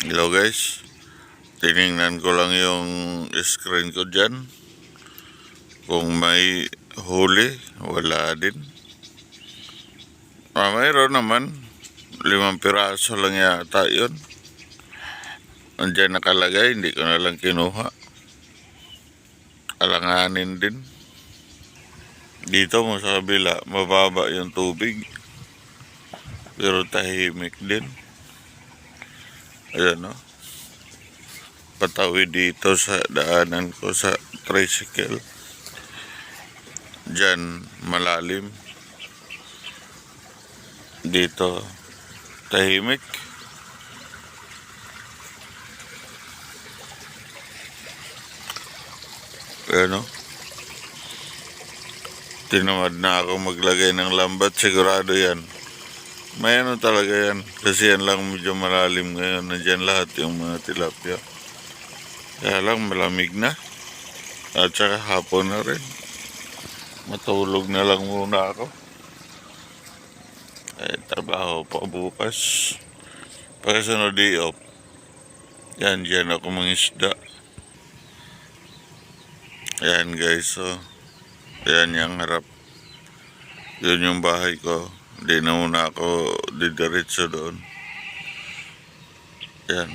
Hello guys, tiningnan ko lang yung screen ko dyan. Kung may huli, wala din. Mayroon naman, 5 piraso lang yata yun. Andyan nakalagay, hindi ko na lang kinuha. Alanganin din. Dito mo sa kabila, mababa yung tubig. Pero tahimik din. Ayan o. Patawid dito sa daanan ko sa tricycle. Diyan malalim. Dito tahimik. Ano? Tinamad na ako maglagay ng lambat, sigurado yan. May ano talaga yan. Kasi yan lang medyo malalim ngayon. Nandiyan lahat yung mga tilapia. Kaya lang malamig na. At saka hapon na rin. Matulog na lang muna ako. Trabaho pa bukas. Pagkasunod day off. Yan, dyan ako mangisda. Yan guys, so. Yan yung harap. Yun yung bahay ko. Hindi na muna ako didiretso doon. Yan.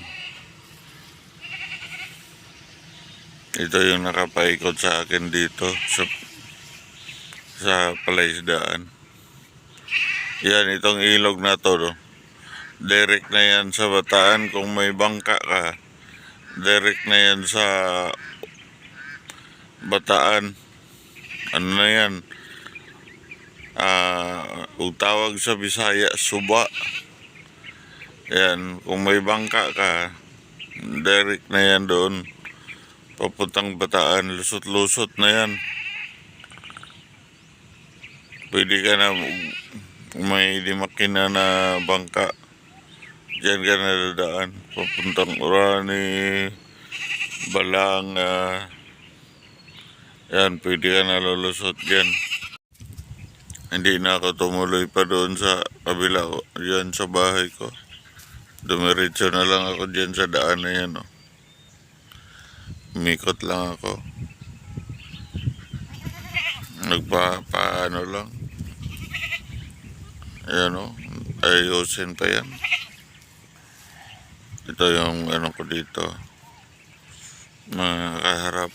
Ito yung nakapaikot sa akin dito sa palaisdaan. Yan, itong ilog na to, no? Direct na yan sa Bataan. Kung may bangka ka, direct na yan sa Bataan. Ano na yan? Kung tawag sa Bisaya, suba. Yan, kung may bangka ka, direct na yan doon. Papuntang Bataan, lusot-lusot na yan. Pwede ka na, may limakina na bangka, diyan ka na dadaan. Papuntang Orani, Balanga. Yan, pwede ka na lulusot dyan. Hindi na ako tumuloy pa doon sa kabila ko, dyan sa bahay ko. Dumiretso na lang ako dyan sa daan na yan. Umikot lang ako. Nagpaano lang. Ayan o. Ayusin pa yan. Ito yung ano ko dito. Mga kaharap.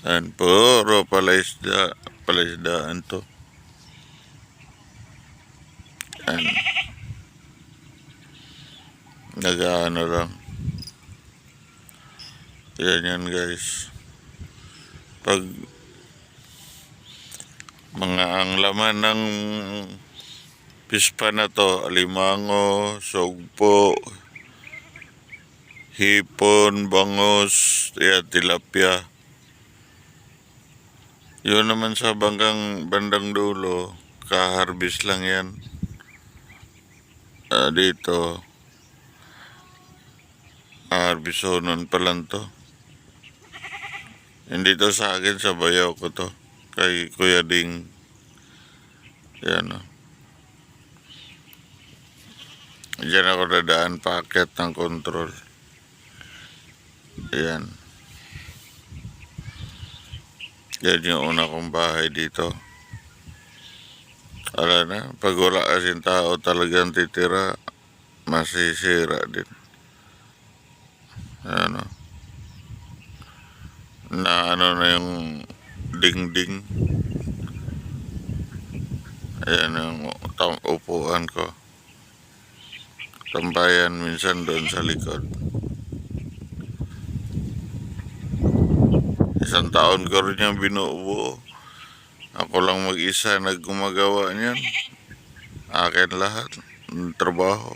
Ayan, puro palaisdaan to. Ayan. Nag-ano lang. Yan guys. Pag mga ang laman ng pispa na to, alimango, sugpo, hipon, bangus, tilapia. Yun naman sa bandang dulo, kaharbis lang yan. Dito, harbisonon pa lang to. Hindi to sa akin, sa bayaw ko to. Kay Kuya Ding. Yan o. Diyan ako dadaan paakyat ng control. Yan. Yan yung una kong bahay dito. Alam na, pag wala kasing tao talagang titira, masisira din. Ano? Na ano na yung dingding. Ayan yung upuan ko. Tambayan minsan doon sa likod. Isang taon ko rin yung binubuo. Ako lang mag-isa naggumagawa niyan. Akin lahat ng trabaho.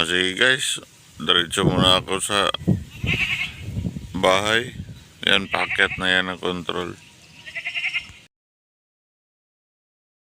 Sige guys, diretso muna ako sa bahay. Yan, packet na yan ang control.